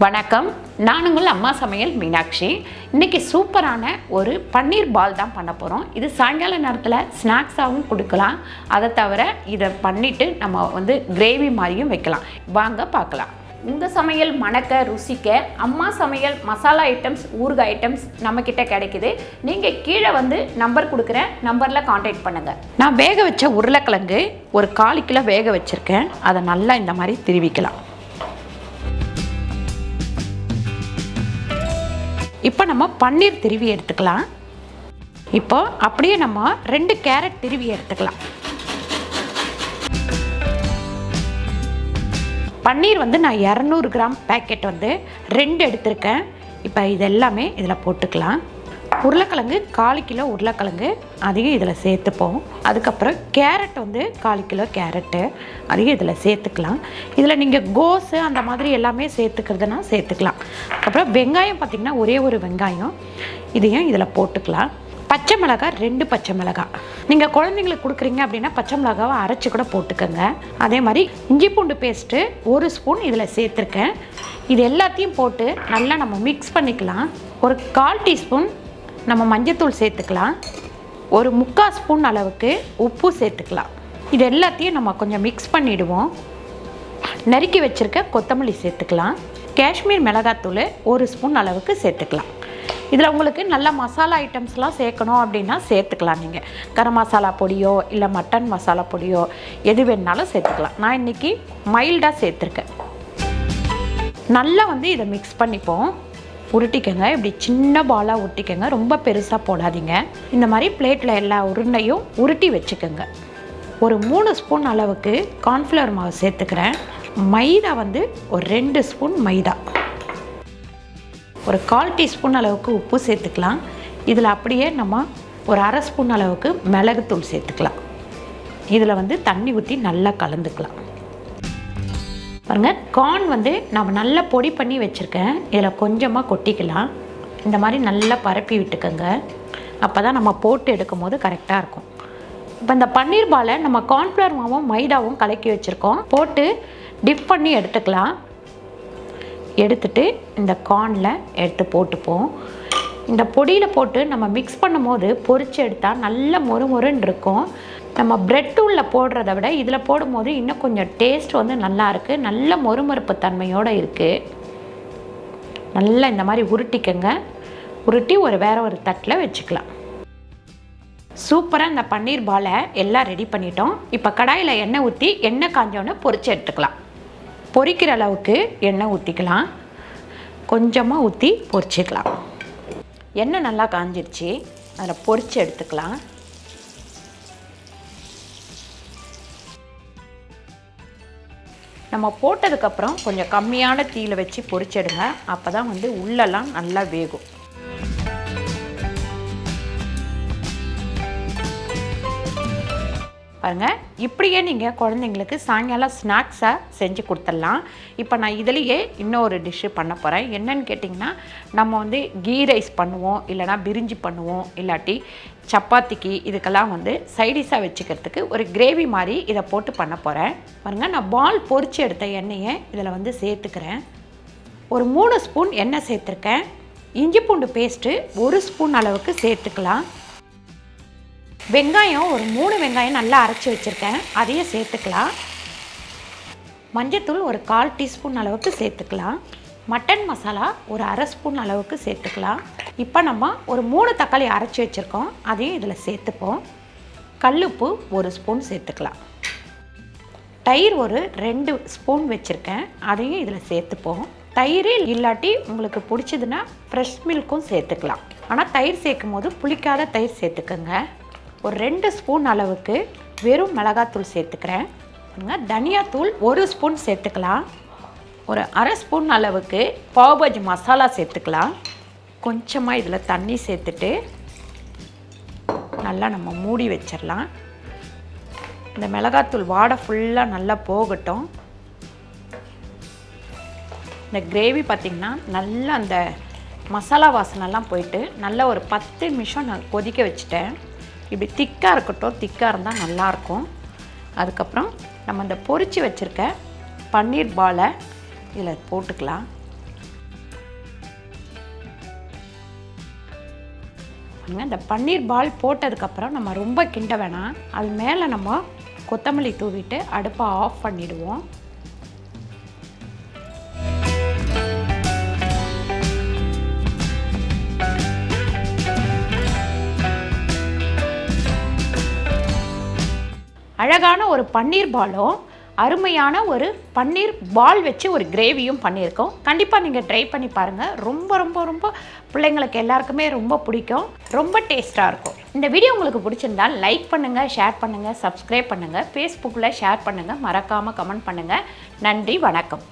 வணக்கம், நான் உங்கள் அம்மா சமையல் மீனாட்சி. இன்றைக்கி சூப்பரான ஒரு பன்னீர் பால் தான் பண்ண போகிறோம். இது சாயங்கால நேரத்தில் ஸ்நாக்ஸாகவும் கொடுக்கலாம். அதை தவிர இதை பண்ணிவிட்டு நம்ம கிரேவி மாதிரியும் வைக்கலாம். வாங்க பார்க்கலாம். உங்கள் சமையல் மணக்க ருசிக்க அம்மா சமையல் மசாலா ஐட்டம்ஸ், ஊறுகாய் ஐட்டம்ஸ் நம்மக்கிட்ட கிடைக்குது. நீங்கள் கீழே நம்பர் கொடுக்குறேன், நம்பரில் காண்டாக்ட் பண்ணுங்கள். நான் வேக வச்ச உருளைக்கிழங்கு ஒரு 1/4 கிலோ வேக வச்சுருக்கேன். அதை நல்லா இந்த மாதிரி திருவிக்கலாம். இப்போ நம்ம பன்னீர் திருவி எடுத்துக்கலாம். இப்போ அப்படியே நம்ம 2 கேரட் திருவி எடுத்துக்கலாம். பன்னீர் நான் 200 கிராம் பேக்கெட் 2 எடுத்திருக்கேன். இப்போ இது எல்லாமே இதில் போட்டுக்கலாம். உருளைக்கிழங்கு 1/4 கிலோ உருளைக்கிழங்கு அதையும் இதில் சேர்த்துப்போம். அதுக்கப்புறம் கேரட் 1/4 கிலோ கேரட்டு அதையும் இதில் சேர்த்துக்கலாம். இதில் நீங்கள் கோஸு அந்த மாதிரி எல்லாமே சேர்த்துக்கிறதுனா சேர்த்துக்கலாம். அப்புறம் வெங்காயம் பார்த்திங்கன்னா ஒரே ஒரு வெங்காயம், இதையும் இதில் போட்டுக்கலாம். பச்சை மிளகாய் 2 பச்சை மிளகாய். நீங்கள் குழந்தைங்களுக்கு கொடுக்குறீங்க அப்படின்னா பச்சை மிளகாவை அரைச்சி கூட போட்டுக்கோங்க. அதே மாதிரி இஞ்சி பூண்டு பேஸ்ட்டு 1 ஸ்பூன் இதில் சேர்த்துருக்கேன். இது எல்லாத்தையும் போட்டு நல்லா நம்ம மிக்ஸ் பண்ணிக்கலாம். ஒரு 1/4 டீஸ்பூன் நம்ம மஞ்சத்தூள் சேர்த்துக்கலாம். ஒரு 3/4 ஸ்பூன் அளவுக்கு உப்பு சேர்த்துக்கலாம். இது எல்லாத்தையும் நம்ம கொஞ்சம் மிக்ஸ் பண்ணிவிடுவோம். நறுக்கி வச்சுருக்க கொத்தமல்லி சேர்த்துக்கலாம். காஷ்மீர் மிளகாத்தூள் 1 ஸ்பூன் அளவுக்கு சேர்த்துக்கலாம். இதில் உங்களுக்கு நல்ல மசாலா ஐட்டம்ஸ்லாம் சேர்க்கணும் அப்படின்னா சேர்த்துக்கலாம். நீங்கள் கரம் மசாலா பொடியோ இல்லை மட்டன் மசாலா பொடியோ எது வேணுனாலும் சேர்த்துக்கலாம். நான் இன்றைக்கி மைல்டாக சேர்த்துருக்கேன். நல்லா இதை மிக்ஸ் பண்ணிப்போம். உருட்டிக்கங்க. இப்படி சின்ன பாலாக உருட்டிக்கங்க, ரொம்ப பெருசாக போடாதீங்க. இந்த மாதிரி பிளேட்டில் எல்லா உருண்டையும் உருட்டி வச்சுக்கோங்க. ஒரு 3 ஸ்பூன் அளவுக்கு கார்ன்ஃப்ளவர் மாவு சேர்த்துக்கிறேன். மைதா ஒரு 2 ஸ்பூன் மைதா. ஒரு 1/4 டீஸ்பூன் அளவுக்கு உப்பு சேர்த்துக்கலாம். இதில் அப்படியே நம்ம ஒரு 1/2 ஸ்பூன் அளவுக்கு மிளகுத்தூள் சேர்த்துக்கலாம். இதில் தண்ணி ஊற்றி நல்லா கலந்துக்கலாம். பாருங்கள், கார்ன் நம்ம நல்லா பொடி பண்ணி வச்சுருக்கேன். இதில் கொஞ்சமாக கொட்டிக்கலாம். இந்த மாதிரி நல்லா பரப்பி விட்டுக்கோங்க. அப்போ தான் நம்ம போட்டு எடுக்கும் போது கரெக்டாக இருக்கும். இப்போ இந்த பன்னீர் பாலை நம்ம கார்ன்ஃப்ளவர் மாவும் மைதாவும் கலக்கி வச்சுருக்கோம். போட்டு டிப் பண்ணி எடுத்துக்கலாம். எடுத்துட்டு இந்த கார்னில் எடுத்து போட்டுப்போம். இந்த பொடியில் போட்டு நம்ம மிக்ஸ் பண்ணும் போது பொரிச்சு எடுத்தால் நல்ல மொறுமொறுன்னு இருக்கும். நம்ம பிரெட் டூலில் போடுறத விட இதில் போடும்போது இன்னும் கொஞ்சம் டேஸ்ட் நல்லா இருக்குது. நல்ல மொறுமொறுப்பு தன்மையோடு இருக்குது. நல்லா இந்த மாதிரி உருட்டிக்கங்க. உருட்டி வேற ஒரு தட்டில் வச்சுக்கலாம். சூப்பராக இந்த பன்னீர் பாலை எல்லாம் ரெடி பண்ணிட்டோம். இப்போ கடாயில் எண்ணெய் ஊற்றி எண்ணெய் காஞ்சோன்னு பொரிச்சு எடுத்துக்கலாம். பொரிக்கிற அளவுக்கு எண்ணெய் ஊற்றிக்கலாம். கொஞ்சமாக ஊற்றி பொரிச்சிக்கலாம். எண்ணெய் நல்லா காஞ்சிருச்சு. அதில் பொரித்து எடுத்துக்கலாம். நம்ம போட்டதுக்கப்புறம் கொஞ்சம் கம்மியான தீயில் வச்சு பொரிச்சிடுங்க. அப்போ தான் உள்ளெல்லாம் நல்லா வேகும். பாருங்கள், இப்படியே நீங்கள் குழந்தைங்களுக்கு சாயங்காலம் ஸ்நாக்ஸாக செஞ்சு கொடுத்துடலாம். இப்போ நான் இதுலேயே இன்னொரு டிஷ்ஷு பண்ண போகிறேன். என்னன்னு கேட்டிங்கன்னா, நம்ம கீ ரைஸ் பண்ணுவோம், இல்லைனா பிரிஞ்சி பண்ணுவோம், இல்லாட்டி சப்பாத்திக்கு இதுக்கெல்லாம் சைடிஷாக வச்சுக்கிறதுக்கு ஒரு கிரேவி மாதிரி இதை போட்டு பண்ண போகிறேன். பாருங்கள், நான் பால் பொரிச்சு எடுத்த எண்ணெயை இதில் சேர்த்துக்கிறேன். ஒரு 3 ஸ்பூன் எண்ணெய் சேர்த்துருக்கேன். இஞ்சி பூண்டு பேஸ்ட்டு 1 ஸ்பூன் அளவுக்கு சேர்த்துக்கலாம். வெங்காயம் ஒரு 3 வெங்காயம் நல்லா அரைச்சி வச்சுருக்கேன், அதையும் சேர்த்துக்கலாம். மஞ்சத்தூள் ஒரு 1/4 டீஸ்பூன் அளவுக்கு சேர்த்துக்கலாம். மட்டன் மசாலா ஒரு 1/2 ஸ்பூன் அளவுக்கு சேர்த்துக்கலாம். இப்போ நம்ம ஒரு 3 தக்காளி அரைச்சி வச்சுருக்கோம், அதையும் இதில் சேர்த்துப்போம். கல்லுப்பு 1 ஸ்பூன் சேர்த்துக்கலாம். தயிர் ஒரு 2 ஸ்பூன் வச்சுருக்கேன், அதையும் இதில் சேர்த்துப்போம். தயிர் இல்லாட்டி உங்களுக்கு பிடிச்சதுன்னா ஃப்ரெஷ் மில்க்கும் சேர்த்துக்கலாம். ஆனால் தயிர் சேர்க்கும் போது புளிக்காத தயிர் சேர்த்துக்கோங்க. ஒரு 2 ஸ்பூன் அளவுக்கு வெறும் மிளகாத்தூள் சேர்த்துக்கிறேன். தனியாத்தூள் 1 ஸ்பூன் சேர்த்துக்கலாம். ஒரு 1/2 ஸ்பூன் அளவுக்கு பாவ்பாஜி மசாலா சேர்த்துக்கலாம். கொஞ்சமாக இதில் தண்ணி சேர்த்துட்டு நல்லா நம்ம மூடி வச்சிடலாம். இந்த மிளகாத்தூள் வாடை ஃபுல்லாக நல்லா போகட்டும். இந்த கிரேவி பார்த்திங்கன்னா நல்லா அந்த மசாலா வாசனைலாம் போயிட்டு நல்லா ஒரு 10 நிமிஷம் நான் கொதிக்க வச்சுட்டேன். இப்படி திக்காக இருக்கட்டும். திக்காக இருந்தால் நல்லாயிருக்கும். அதுக்கப்புறம் நம்ம இந்த பொரிச்சு வச்சுருக்க பன்னீர் பாலை இதில் போட்டுக்கலாம். இந்த பன்னீர் பால் போட்டதுக்கப்புறம் நம்ம ரொம்ப கிண்ட வேணாம். அது மேலே நம்ம கொத்தமல்லி தூவிட்டு அடுப்பை ஆஃப் பண்ணிடுவோம். அழகான ஒரு பன்னீர் பாலும் அருமையான ஒரு பன்னீர் பால் வச்சு ஒரு கிரேவியும் பண்ணியிருக்கோம். கண்டிப்பாக நீங்கள் ட்ரை பண்ணி பாருங்கள். ரொம்ப ரொம்ப ரொம்ப பிள்ளைங்களுக்கு எல்லாருக்குமே ரொம்ப பிடிக்கும். ரொம்ப டேஸ்ட்டாக இருக்கும். இந்த வீடியோ உங்களுக்கு பிடிச்சிருந்தால் லைக் பண்ணுங்கள், ஷேர் பண்ணுங்கள், சப்ஸ்கிரைப் பண்ணுங்கள், ஃபேஸ்புக்கில் ஷேர் பண்ணுங்கள், மறக்காமல் கமெண்ட் பண்ணுங்கள். நன்றி, வணக்கம்.